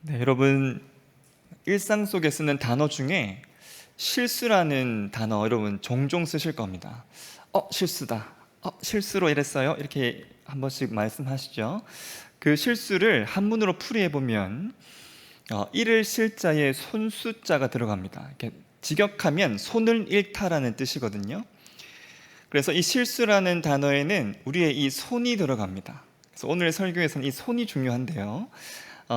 네, 여러분 일상 속에 쓰는 단어 중에 실수라는 단어 여러분 종종 쓰실 겁니다. 실수다. 실수로 이랬어요. 이렇게 한 번씩 말씀하시죠. 그 실수를 한문으로 풀이해 보면 잃을 실자에 손수자가 들어갑니다. 이렇게 직역하면 손을 잃다라는 뜻이거든요. 그래서 이 실수라는 단어에는 우리의 이 손이 들어갑니다. 그래서 오늘 설교에서는 이 손이 중요한데요.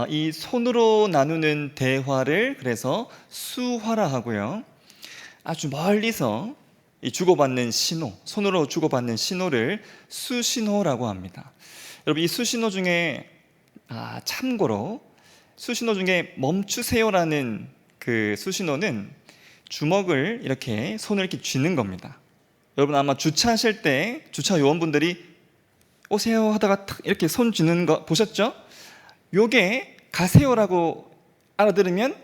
이 손으로 나누는 대화를 그래서 수화라 하고요. 아주 멀리서 이 주고받는 신호, 손으로 주고받는 신호를 수신호라고 합니다. 여러분 이 수신호 중에 참고로 수신호 중에 멈추세요라는 그 수신호는 주먹을 이렇게 손을 이렇게 쥐는 겁니다. 여러분 아마 주차하실 때 주차 요원분들이 오세요 하다가 탁 이렇게 손 쥐는 거 보셨죠? 요게 가세요라고 알아들으면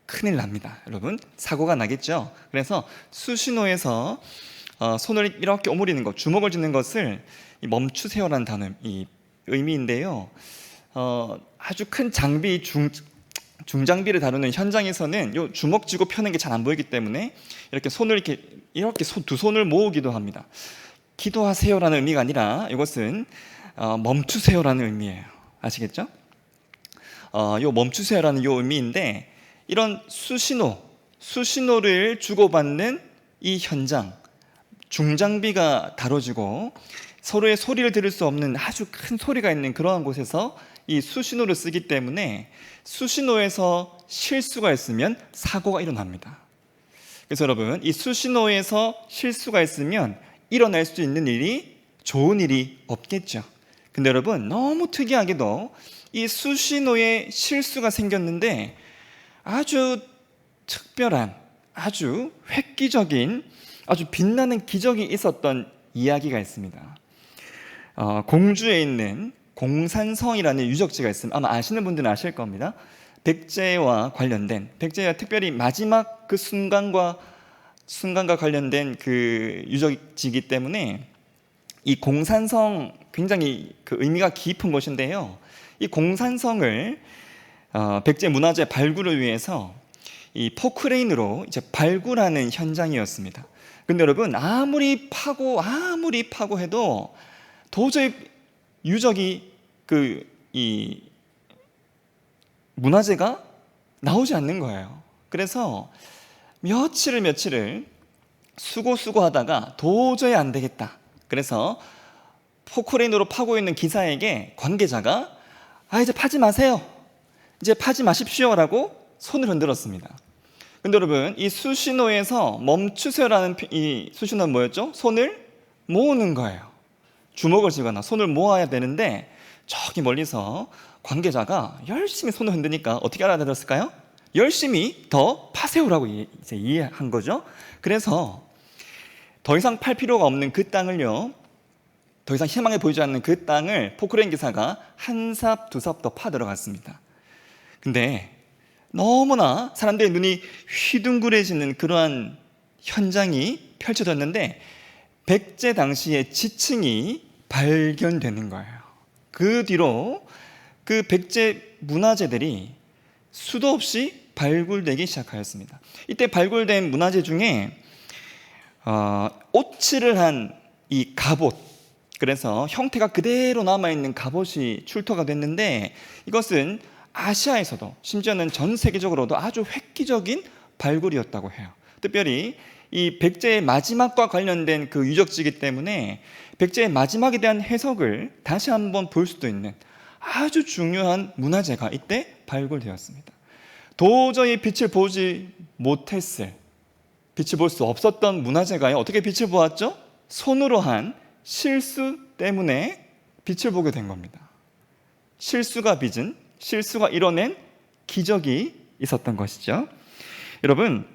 큰일 납니다. 여러분 사고가 나겠죠. 그래서 수신호에서 손을 이렇게 오므리는 것, 주먹을 쥐는 것을 멈추세요라는 단어 이 의미인데요. 아주 큰 장비 중장비를 다루는 현장에서는 요 주먹 쥐고 펴는 게 잘 안 보이기 때문에 이렇게 손을 이렇게 두 손을 모으기도 합니다. 기도하세요라는 의미가 아니라 이것은 멈추세요라는 의미예요. 아시겠죠? 요 멈추세요라는 요 의미인데 이런 수신호를 주고받는 이 현장 중장비가 다뤄지고 서로의 소리를 들을 수 없는 아주 큰 소리가 있는 그러한 곳에서 이 수신호를 쓰기 때문에 수신호에서 실수가 있으면 사고가 일어납니다. 그래서 여러분 이 수신호에서 실수가 있으면 일어날 수 있는 일이 좋은 일이 없겠죠. 근데 여러분 너무 특이하게도 이 수신호에 실수가 생겼는데 아주 특별한 아주 획기적인 아주 빛나는 기적이 있었던 이야기가 있습니다. 공주에 있는 공산성이라는 유적지가 있습니다. 아마 아시는 분들은 아실 겁니다. 백제와 관련된 백제가 특별히 마지막 그 순간과 관련된 그 유적지이기 때문에 이 공산성 굉장히 그 의미가 깊은 곳인데요. 이 공산성을 백제 문화재 발굴을 위해서 이 포크레인으로 이제 발굴하는 현장이었습니다. 근데 여러분 아무리 파고 해도 도저히 유적이 이 문화재가 나오지 않는 거예요. 그래서 며칠을 수고하다가 도저히 안 되겠다. 그래서 포크레인으로 파고 있는 기사에게 관계자가 이제 파지 마세요. 이제 파지 마십시오라고 손을 흔들었습니다. 근데 여러분 이 수신호에서 멈추세요라는 이 수신호는 뭐였죠? 손을 모으는 거예요. 주먹을 쥐거나 손을 모아야 되는데 저기 멀리서 관계자가 열심히 손을 흔드니까 어떻게 알아들었을까요? 열심히 더 파세요라고 이제 이해한 거죠. 그래서 더 이상 팔 필요가 없는 그 땅을요, 더 이상 희망에 보이지 않는 그 땅을 포크레인 기사가 한 삽, 두 삽 더 파 들어갔습니다. 근데 너무나 사람들의 눈이 휘둥그레지는 그러한 현장이 펼쳐졌는데 백제 당시의 지층이 발견되는 거예요. 그 뒤로 그 백제 문화재들이 수도 없이 발굴되기 시작하였습니다. 이때 발굴된 문화재 중에 오칠을 한 이 갑옷, 그래서 형태가 그대로 남아있는 갑옷이 출토가 됐는데 이것은 아시아에서도 심지어는 전 세계적으로도 아주 획기적인 발굴이었다고 해요. 특별히 이 백제의 마지막과 관련된 그 유적지이기 때문에 백제의 마지막에 대한 해석을 다시 한번 볼 수도 있는 아주 중요한 문화재가 이때 발굴되었습니다. 도저히 빛을 보지 못했을, 빛을 볼 수 없었던 문화재가요, 어떻게 빛을 보았죠? 손으로 한 실수 때문에 빛을 보게 된 겁니다. 실수가 이뤄낸 기적이 있었던 것이죠. 여러분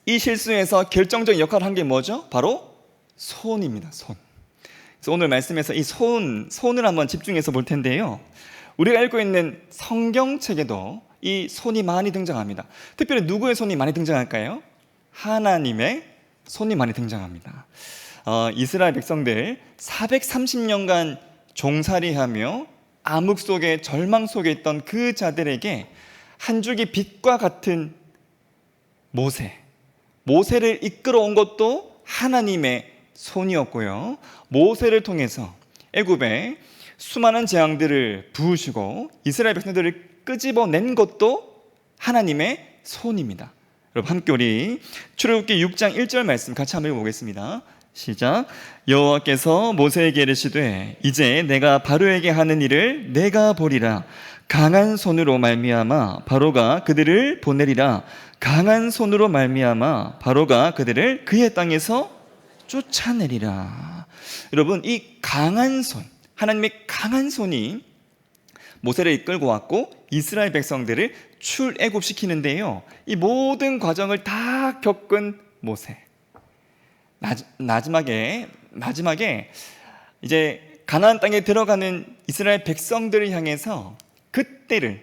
이 실수에서 결정적인 역할을 한 게 뭐죠? 바로 손입니다. 손. 그래서 오늘 말씀에서 이 손을 한번 집중해서 볼 텐데요. 우리가 읽고 있는 성경책에도 이 손이 많이 등장합니다. 특별히 누구의 손이 많이 등장할까요? 하나님의 손이 많이 등장합니다. 이스라엘 백성들 430년간 종살이하며 암흑 속에 절망 속에 있던 그 자들에게 한 줄기 빛과 같은 모세를 이끌어온 것도 하나님의 손이었고요. 모세를 통해서 애굽의 수많은 재앙들을 부으시고 이스라엘 백성들을 끄집어낸 것도 하나님의 손입니다. 여러분 함께 우리 출애굽기 6장 1절 말씀 같이 한번 읽어보겠습니다. 시작. 여호와께서 모세에게 이르시되 이제 내가 바로에게 하는 일을 내가 보리라. 강한 손으로 말미암아 바로가 그들을 보내리라. 강한 손으로 말미암아 바로가 그들을 그의 땅에서 쫓아내리라. 여러분, 이 강한 손, 하나님의 강한 손이 모세를 이끌고 왔고 이스라엘 백성들을 출애굽시키는데요, 이 모든 과정을 다 겪은 모세, 마지막에 이제 가나안 땅에 들어가는 이스라엘 백성들을 향해서 그때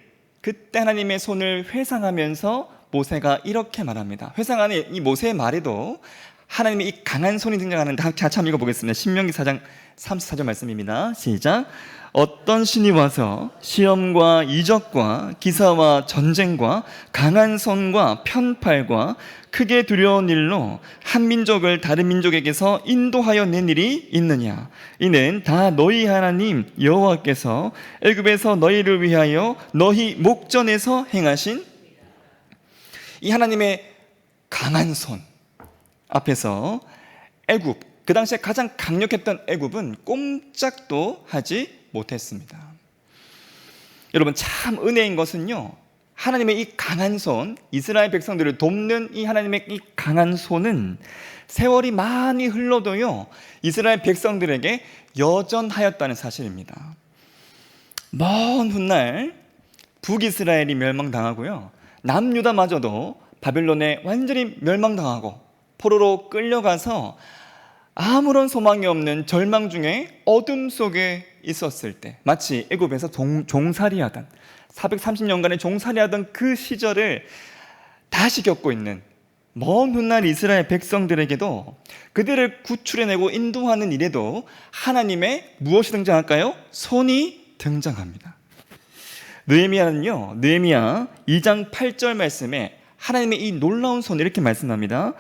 하나님의 손을 회상하면서 모세가 이렇게 말합니다. 회상하는 이 모세의 말에도 하나님의 이 강한 손이 등장하는데 같이 한번 읽어보겠습니다. 신명기 4장 34절 말씀입니다. 시작. 어떤 신이 와서 시험과 이적과 기사와 전쟁과 강한 손과 편팔과 크게 두려운 일로 한 민족을 다른 민족에게서 인도하여 낸 일이 있느냐? 이는 다 너희 하나님 여호와께서 애굽에서 너희를 위하여 너희 목전에서 행하신 이 하나님의 강한 손 앞에서 애굽, 그 당시에 가장 강력했던 애굽은 꼼짝도 하지 못했습니다. 여러분, 참 은혜인 것은요, 하나님의 이 강한 손, 이스라엘 백성들을 돕는 이 하나님의 이 강한 손은 세월이 많이 흘러도요 이스라엘 백성들에게 여전하였다는 사실입니다. 먼 훗날 북이스라엘이 멸망당하고요, 남유다마저도 바벨론에 완전히 멸망당하고 포로로 끌려가서 아무런 소망이 없는 절망 중에 어둠 속에 있었을 때, 마치 애굽에서 종살이하던 430년간의 종살이하던 그 시절을 다시 겪고 있는 먼 훗날 이스라엘 백성들에게도 그들을 구출해내고 인도하는 일에도 하나님의 무엇이 등장할까요? 손이 등장합니다. 느헤미야는요, 느헤미야 2장 8절 말씀에 하나님의 이 놀라운 손 이렇게 말씀합니다.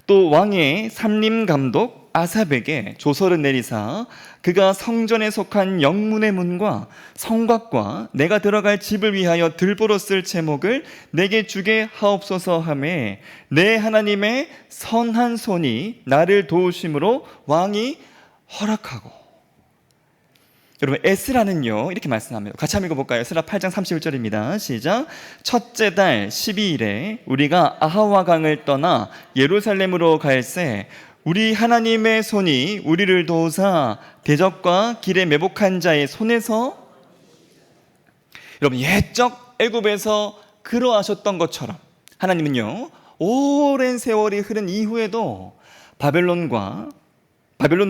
또 왕의 삼림감독 아삽에게 조서를 내리사 그가 성전에 속한 영문의 문과 성곽과 내가 들어갈 집을 위하여 들보로 쓸 제목을 내게 주게 하옵소서 하매 내 하나님의 선한 손이 나를 도우심으로 왕이 허락하고. 여러분, 에스라는요 이렇게 말씀합니다. 같이 한번 읽어볼까요? 에스라 8장 31절입니다. 시작. 첫째 달 12일에 우리가 아하와 강을 떠나 예루살렘으로 갈새 우리 하나님의 손이 우리를 도우사 대적과 길에 매복한 자의 손에서, 여러분, 옛적 애굽에서 그러하셨던 것처럼 하나님은요 오랜 세월이 흐른 이후에도 바벨론을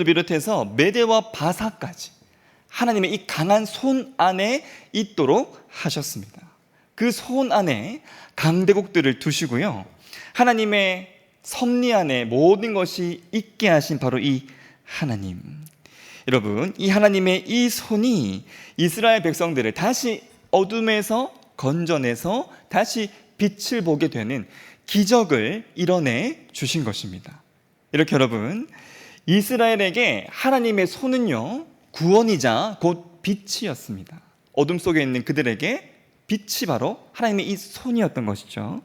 비롯해서 메대와 바사까지 하나님의 이 강한 손 안에 있도록 하셨습니다. 그 손 안에 강대국들을 두시고요, 하나님의 섭리 안에 모든 것이 있게 하신 바로 이 하나님. 여러분, 이 하나님의 이 손이 이스라엘 백성들을 다시 어둠에서 건져내서 다시 빛을 보게 되는 기적을 이뤄내 주신 것입니다. 이렇게 여러분, 이스라엘에게 하나님의 손은요 구원이자 곧 빛이었습니다. 어둠 속에 있는 그들에게 빛이 바로 하나님의 이 손이었던 것이죠.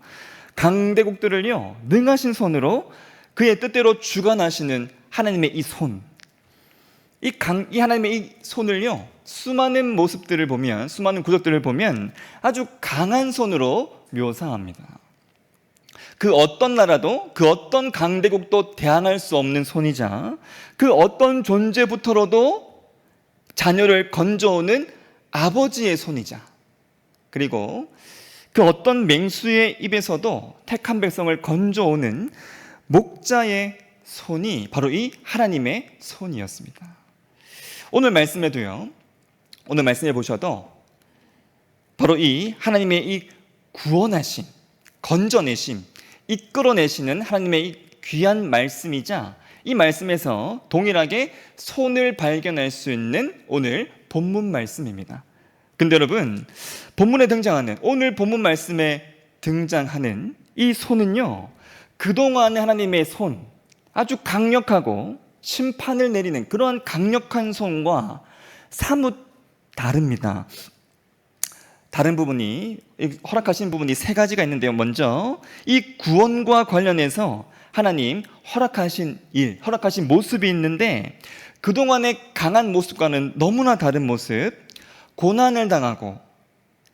강대국들을요 능하신 손으로 그의 뜻대로 주관하시는 하나님의 이 손, 이 하나님의 이 손을요 수많은 모습들을 보면, 수많은 구절들을 보면 아주 강한 손으로 묘사합니다. 그 어떤 나라도, 그 어떤 강대국도 대항할 수 없는 손이자 그 어떤 존재부터라도 자녀를 건져오는 아버지의 손이자, 그리고 그 어떤 맹수의 입에서도 택한 백성을 건져오는 목자의 손이 바로 이 하나님의 손이었습니다. 오늘 말씀에도요, 오늘 말씀해 보셔도 바로 이 하나님의 이 구원하심, 건져내심, 이끌어내시는 하나님의 이 귀한 말씀이자 이 말씀에서 동일하게 손을 발견할 수 있는 오늘 본문 말씀입니다. 근데 여러분, 본문에 등장하는, 오늘 본문 말씀에 등장하는 이 손은요, 그동안 하나님의 손, 아주 강력하고 심판을 내리는 그러한 강력한 손과 사뭇 다릅니다. 다른 부분이, 허락하신 부분이 세 가지가 있는데요. 먼저 이 구원과 관련해서 하나님 허락하신 일, 허락하신 모습이 있는데, 그동안의 강한 모습과는 너무나 다른 모습, 고난을 당하고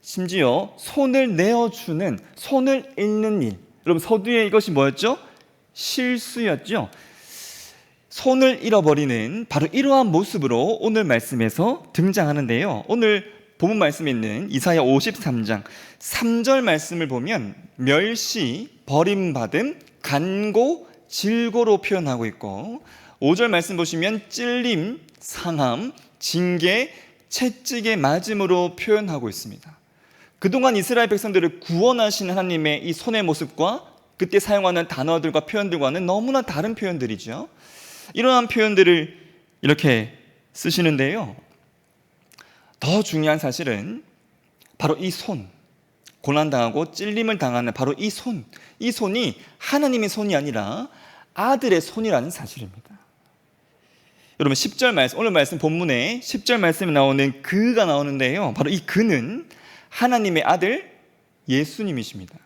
심지어 손을 내어주는, 손을 잇는 일. 여러분, 서두에 이것이 뭐였죠? 실수였죠. 손을 잃어버리는 바로 이러한 모습으로 오늘 말씀에서 등장하는데요. 오늘 본문 말씀에 있는 이사야 53장 3절 말씀을 보면 멸시, 버림받음, 간고, 질고로 표현하고 있고, 5절 말씀 보시면 찔림, 상함, 징계, 채찍에 맞음으로 표현하고 있습니다. 그동안 이스라엘 백성들을 구원하신 하나님의 이 손의 모습과 그때 사용하는 단어들과 표현들과는 너무나 다른 표현들이죠. 이러한 표현들을 이렇게 쓰시는데요. 더 중요한 사실은 바로 이 손, 고난당하고 찔림을 당하는 바로 이 손, 이 손이 하나님의 손이 아니라 아들의 손이라는 사실입니다. 여러분, 10절 말씀, 오늘 말씀 본문에 10절 말씀에 나오는 그가 나오는데요, 바로 이 그는 하나님의 아들 예수님이십니다.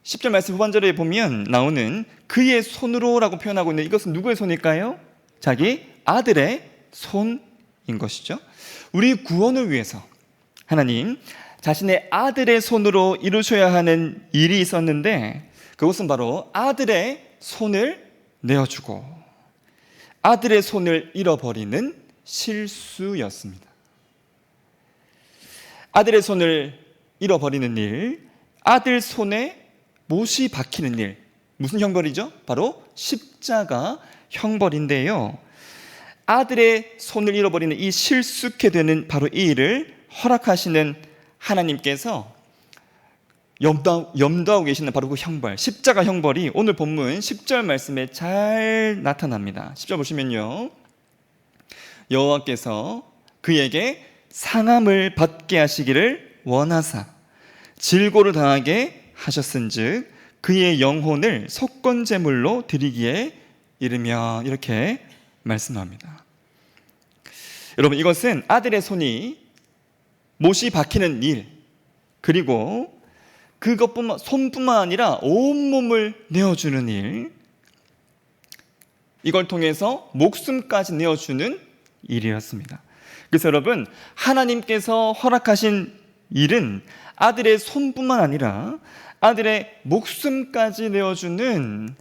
10절 말씀 후반절에 보면 나오는 그의 손으로라고 표현하고 있는데, 이것은 누구의 손일까요? 자기 아들의 손인 것이죠. 우리 구원을 위해서 하나님 자신의 아들의 손으로 이루셔야 하는 일이 있었는데, 그것은 바로 아들의 손을 내어주고 아들의 손을 잃어버리는 실수였습니다. 아들의 손을 잃어버리는 일, 아들 손에 못이 박히는 일, 무슨 형벌이죠? 바로 십자가 형벌인데요. 아들의 손을 잃어버리는 이 실수케 되는 바로 이 일을 허락하시는 하나님께서 염두하고 계시는 바로 그 형벌, 십자가 형벌이 오늘 본문 10절 말씀에 잘 나타납니다. 10절 보시면요, 여호와께서 그에게 상함을 받게 하시기를 원하사 질고를 당하게 하셨은즉 그의 영혼을 속건제물로 드리기에 이르면, 이렇게 말씀합니다. 여러분, 이것은 아들의 손이 못이 박히는 일, 그리고 그것뿐만, 손뿐만 아니라 온몸을 내어주는 일, 이걸 통해서 목숨까지 내어주는 일이었습니다. 그래서 여러분, 하나님께서 허락하신 일은 아들의 손뿐만 아니라 아들의 목숨까지 내어주는,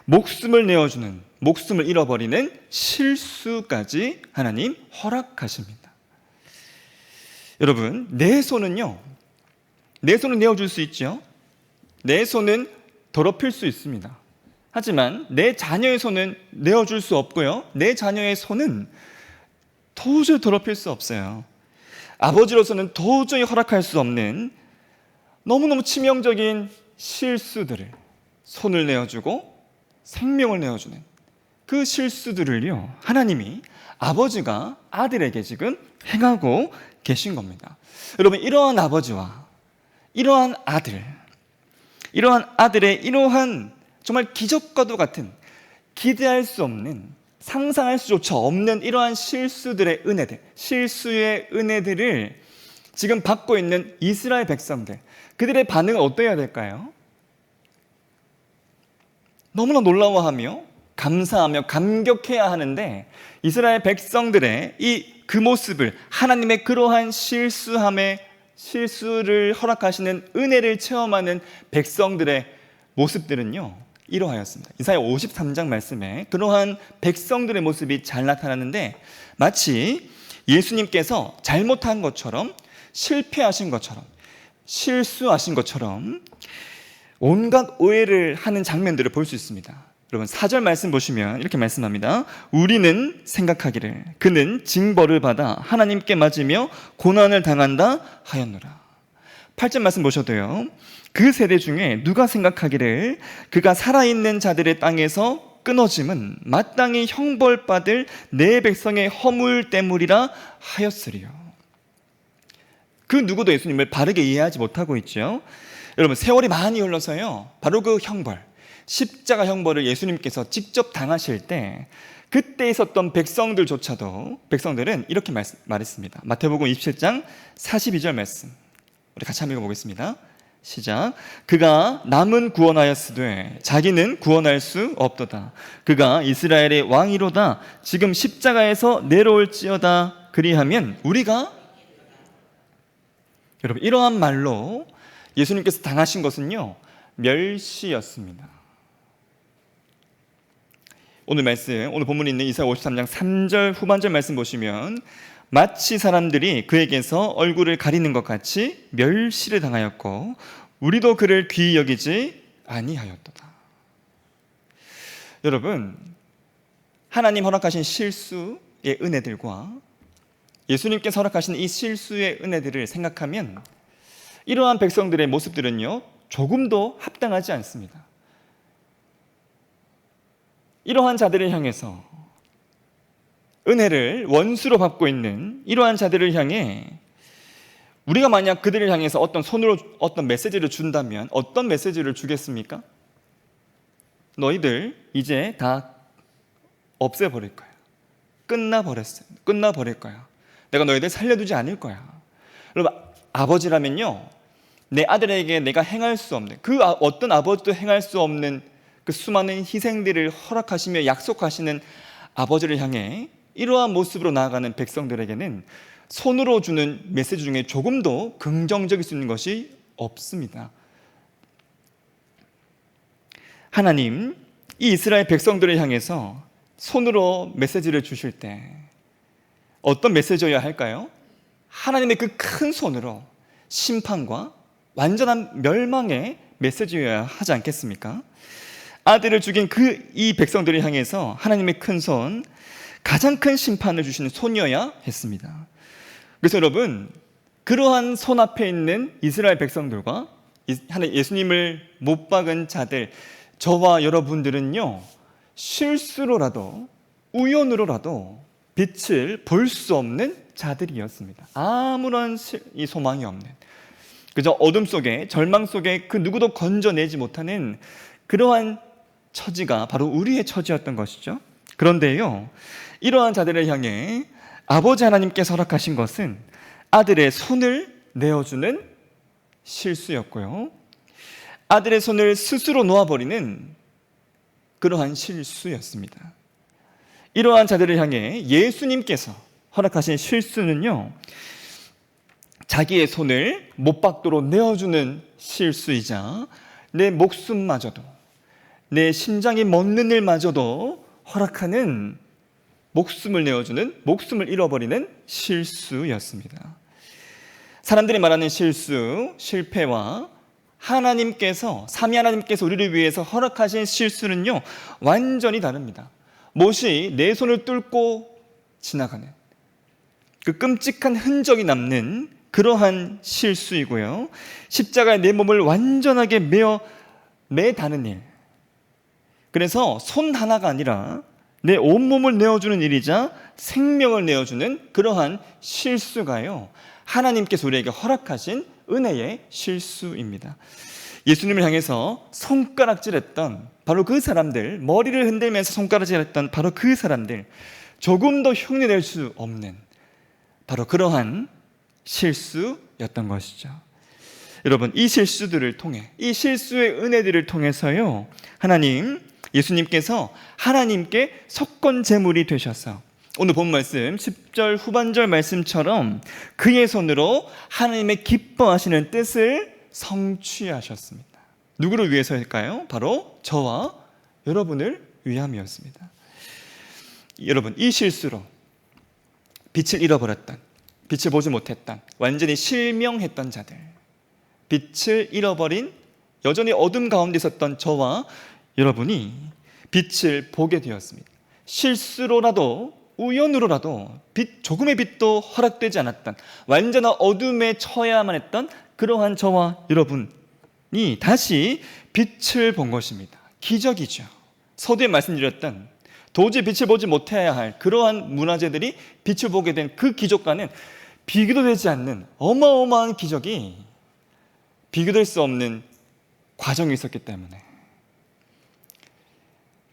목숨을 내어주는, 목숨을 잃어버리는 실수까지 하나님 허락하십니다. 여러분, 내 손은요, 내 손은 내어줄 수 있죠. 내 손은 더럽힐 수 있습니다. 하지만 내 자녀의 손은 내어줄 수 없고요, 내 자녀의 손은 도저히 더럽힐 수 없어요. 아버지로서는 도저히 허락할 수 없는 너무너무 치명적인 실수들을, 손을 내어주고 생명을 내어주는 그 실수들을요, 하나님이, 아버지가 아들에게 지금 행하고 계신 겁니다. 여러분, 이러한 아버지와 이러한 아들, 이러한 아들의 이러한 정말 기적과도 같은, 기대할 수 없는, 상상할 수조차 없는 이러한 실수들의 은혜들, 실수의 은혜들을 지금 받고 있는 이스라엘 백성들, 그들의 반응은 어떠해야 될까요? 너무나 놀라워하며 감사하며 감격해야 하는데, 이스라엘 백성들의 그 모습을, 하나님의 그러한 실수를 허락하시는 은혜를 체험하는 백성들의 모습들은요, 이러하였습니다. 이사야 53장 말씀에 그러한 백성들의 모습이 잘 나타나는데, 마치 예수님께서 잘못한 것처럼, 실패하신 것처럼, 실수하신 것처럼 온갖 오해를 하는 장면들을 볼 수 있습니다. 여러분, 4절 말씀 보시면 이렇게 말씀합니다. 우리는 생각하기를 그는 징벌을 받아 하나님께 맞으며 고난을 당한다 하였노라. 8절 말씀 보셔도요, 그 세대 중에 누가 생각하기를 그가 살아있는 자들의 땅에서 끊어짐은 마땅히 형벌받을 내 백성의 허물 때문이라 하였으리요. 그 누구도 예수님을 바르게 이해하지 못하고 있죠. 여러분, 세월이 많이 흘러서요, 바로 그 형벌, 십자가 형벌을 예수님께서 직접 당하실 때 그때 있었던 백성들은 이렇게 말했습니다. 마태복음 27장 42절 말씀, 우리 같이 한번 읽어보겠습니다. 시작. 그가 남은 구원하였으되 자기는 구원할 수 없도다. 그가 이스라엘의 왕이로다. 지금 십자가에서 내려올지어다. 그리하면 우리가, 여러분, 이러한 말로 예수님께서 당하신 것은요, 멸시였습니다. 오늘 본문에 있는 이사야 53장 3절 후반절 말씀 보시면 마치 사람들이 그에게서 얼굴을 가리는 것 같이 멸시를 당하였고 우리도 그를 귀히 여기지 아니하였도다. 여러분, 하나님 허락하신 실수의 은혜들과 예수님께서 허락하신 이 실수의 은혜들을 생각하면 이러한 백성들의 모습들은요, 조금도 합당하지 않습니다. 이러한 자들을 향해서, 은혜를 원수로 받고 있는 이러한 자들을 향해 우리가 만약 그들을 향해서 어떤 메시지를 준다면 어떤 메시지를 주겠습니까? 너희들 이제 다 없애버릴 거야. 끝나버릴 거야. 내가 너희들 살려두지 않을 거야. 여러분, 아버지라면요, 내 아들에게 내가 행할 수 없는, 그 어떤 아버지도 행할 수 없는 그 수많은 희생들을 허락하시며 약속하시는 아버지를 향해 이러한 모습으로 나아가는 백성들에게는 손으로 주는 메시지 중에 조금도 긍정적일 수 있는 것이 없습니다. 하나님, 이 이스라엘 백성들을 향해서 손으로 메시지를 주실 때 어떤 메시지여야 할까요? 하나님의 그 큰 손으로 심판과 완전한 멸망의 메시지여야 하지 않겠습니까? 아들을 죽인 이 백성들을 향해서 하나님의 큰 손, 가장 큰 심판을 주시는 손이어야 했습니다. 그래서 여러분, 그러한 손 앞에 있는 이스라엘 백성들과 예수님을 못 박은 자들, 저와 여러분들은요, 실수로라도 우연으로라도 빛을 볼 수 없는 자들이었습니다. 아무런 이 소망이 없는, 그저 어둠 속에, 절망 속에 그 누구도 건져내지 못하는 그러한 처지가 바로 우리의 처지였던 것이죠. 그런데요, 이러한 자들을 향해 아버지 하나님께서 허락하신 것은 아들의 손을 내어주는 실수였고요, 아들의 손을 스스로 놓아버리는 그러한 실수였습니다. 이러한 자들을 향해 예수님께서 허락하신 실수는요, 자기의 손을 못 박도록 내어주는 실수이자 내 목숨마저도, 내 심장이 멎는 일마저도 허락하는 목숨을 내어주는, 목숨을 잃어버리는 실수였습니다. 사람들이 말하는 실수, 실패와 하나님께서, 삼위 하나님께서 우리를 위해서 허락하신 실수는요, 완전히 다릅니다. 못이 내 손을 뚫고 지나가는 그 끔찍한 흔적이 남는 그러한 실수이고요, 십자가에 내 몸을 완전하게 매다는 일, 그래서 손 하나가 아니라 내 온몸을 내어주는 일이자 생명을 내어주는 그러한 실수가요, 하나님께서 우리에게 허락하신 은혜의 실수입니다. 예수님을 향해서 손가락질했던 바로 그 사람들, 머리를 흔들면서 손가락질했던 바로 그 사람들, 조금도 흉내낼 수 없는 바로 그러한 실수였던 것이죠. 여러분, 이 실수들을 통해, 이 실수의 은혜들을 통해서요, 예수님께서 하나님께 속건 제물이 되셔서 오늘 본 말씀 10절 후반절 말씀처럼 그의 손으로 하나님의 기뻐하시는 뜻을 성취하셨습니다. 누구를 위해서일까요? 바로 저와 여러분을 위함이었습니다. 여러분, 이 실수로 빛을 잃어버렸던, 빛을 보지 못했던, 완전히 실명했던 자들, 빛을 잃어버린, 여전히 어둠 가운데 있었던 저와 여러분이 빛을 보게 되었습니다. 실수로라도, 우연으로라도 조금의 빛도 허락되지 않았던, 완전한 어둠에 처해야만 했던 그러한 저와 여러분이 다시 빛을 본 것입니다. 기적이죠. 서두에 말씀드렸던 도저히 빛을 보지 못해야 할 그러한 문화재들이 빛을 보게 된 그 기적과는 비교도 되지 않는 어마어마한 기적이 비교될 수 없는 과정이 있었기 때문에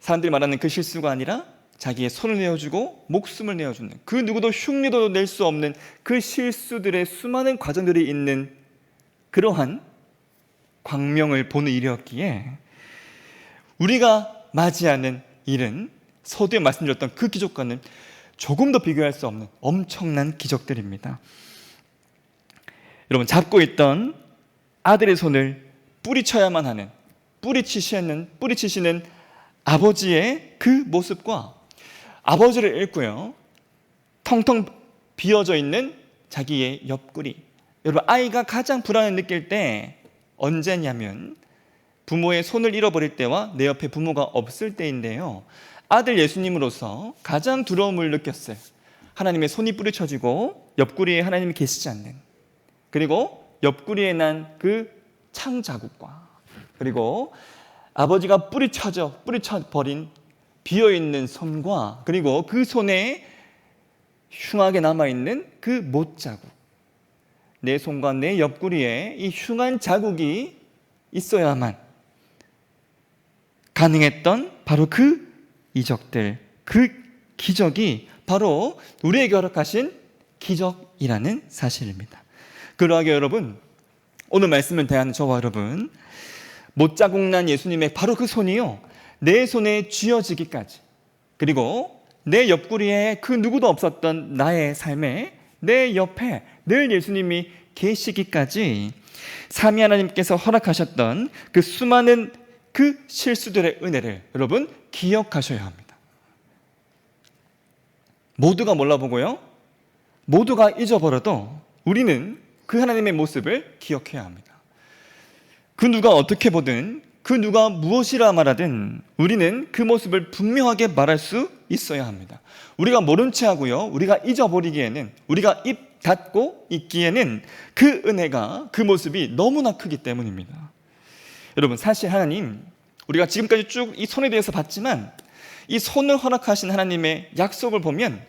사람들이 말하는 그 실수가 아니라 자기의 손을 내어주고 목숨을 내어주는 그 누구도 흉내도 낼 수 없는 그 실수들의 수많은 과정들이 있는 그러한 광명을 보는 일이었기에 우리가 맞이하는 일은 서두에 말씀드렸던 그 기적과는 조금 더 비교할 수 없는 엄청난 기적들입니다. 여러분, 잡고 있던 아들의 손을 뿌리쳐야만 하는, 뿌리치시는 아버지의 그 모습과 아버지를 잃고요, 텅텅 비어져 있는 자기의 옆구리. 여러분, 아이가 가장 불안을 느낄 때 언제냐면 부모의 손을 잃어버릴 때와 내 옆에 부모가 없을 때인데요, 아들 예수님으로서 가장 두려움을 느꼈어요. 하나님의 손이 뿌리쳐지고 옆구리에 하나님이 계시지 않는, 그리고 옆구리에 난 그 창 자국과, 그리고 아버지가 뿌리쳐버린 비어있는 손과, 그리고 그 손에 흉하게 남아있는 그 못 자국, 내 손과 내 옆구리에 이 흉한 자국이 있어야만 가능했던 바로 그 이적들, 그 기적이 바로 우리에게 허락하신 기적이라는 사실입니다. 그러하게 여러분, 오늘 말씀을 대하는 저와 여러분, 못자국 난 예수님의 바로 그 손이요, 내 손에 쥐어지기까지, 그리고 내 옆구리에 그 누구도 없었던 나의 삶에 내 옆에 늘 예수님이 계시기까지 삼위 하나님께서 허락하셨던 그 수많은 그 실수들의 은혜를 여러분 기억하셔야 합니다. 모두가 몰라보고요, 모두가 잊어버려도 우리는 그 하나님의 모습을 기억해야 합니다. 그 누가 어떻게 보든, 그 누가 무엇이라 말하든 우리는 그 모습을 분명하게 말할 수 있어야 합니다. 우리가 모른 채 하고요, 우리가 잊어버리기에는, 우리가 입 닫고 있기에는 그 은혜가, 그 모습이 너무나 크기 때문입니다. 여러분, 사실 하나님, 우리가 지금까지 쭉 이 손에 대해서 봤지만 이 손을 허락하신 하나님의 약속을 보면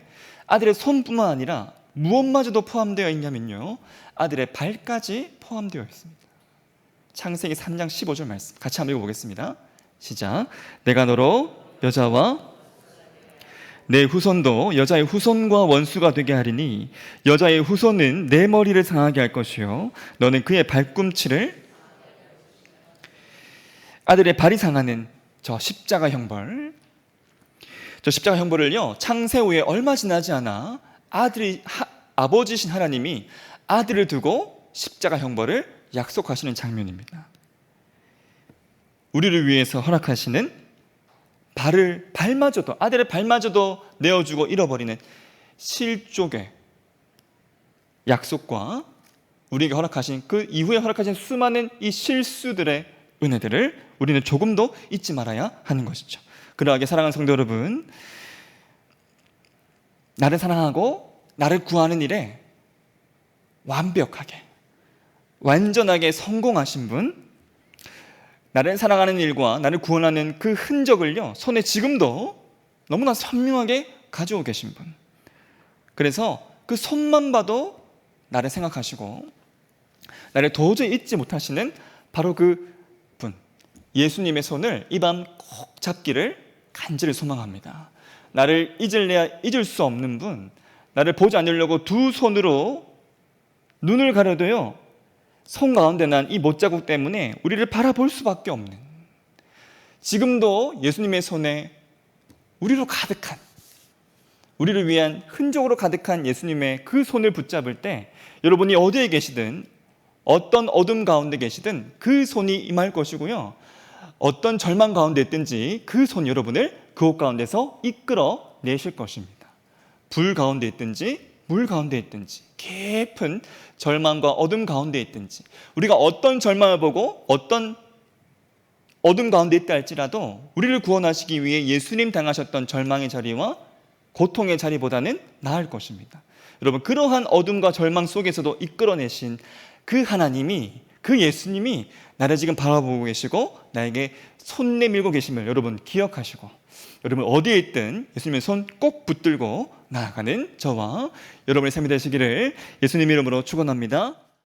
아들의 손뿐만 아니라 무엇마저도 포함되어 있냐면요, 아들의 발까지 포함되어 있습니다. 창세기 3장 15절 말씀 같이 한번 읽어보겠습니다. 시작. 내가 너로 여자와 내 후손도 여자의 후손과 원수가 되게 하리니 여자의 후손은 내 머리를 상하게 할 것이요 너는 그의 발꿈치를. 아들의 발이 상하는 저 십자가 형벌, 저 십자가 형벌을요, 창세 후에 얼마 지나지 않아 아버지신 하나님이 아들을 두고 십자가 형벌을 약속하시는 장면입니다. 우리를 위해서 허락하시는 발마저도, 아들의 발마저도 내어주고 잃어버리는 실족의 약속과 우리에게 허락하신, 그 이후에 허락하신 수많은 이 실수들의 은혜들을 우리는 조금도 잊지 말아야 하는 것이죠. 그러하게 사랑하는 성도 여러분, 나를 사랑하고 나를 구하는 일에 완벽하게, 완전하게 성공하신 분, 나를 사랑하는 일과 나를 구원하는 그 흔적을요, 손에 지금도 너무나 선명하게 가지고 계신 분, 그래서 그 손만 봐도 나를 생각하시고 나를 도저히 잊지 못하시는 바로 그 분, 예수님의 손을 이 밤 꼭 잡기를 간절히 소망합니다. 나를 잊을 수 없는 분, 나를 보지 않으려고 두 손으로 눈을 가려도요, 손 가운데 난 이 못자국 때문에 우리를 바라볼 수밖에 없는, 지금도 예수님의 손에 우리로 가득한, 우리를 위한 흔적으로 가득한 예수님의 그 손을 붙잡을 때 여러분이 어디에 계시든, 어떤 어둠 가운데 계시든 그 손이 임할 것이고요, 어떤 절망 가운데 있든지 그 손이 여러분을 그곳 가운데서 이끌어 내실 것입니다. 불 가운데 있든지 물 가운데 있든지, 깊은 절망과 어둠 가운데 있든지, 우리가 어떤 절망을 보고 어떤 어둠 가운데 있다 할지라도 우리를 구원하시기 위해 예수님 당하셨던 절망의 자리와 고통의 자리보다는 나을 것입니다. 여러분, 그러한 어둠과 절망 속에서도 이끌어내신 그 하나님이, 그 예수님이 나를 지금 바라보고 계시고 나에게 손 내밀고 계심을 여러분 기억하시고 여러분 어디에 있든 예수님의 손 꼭 붙들고 나아가는 저와 여러분의 삶이 되시기를 예수님 이름으로 축원합니다.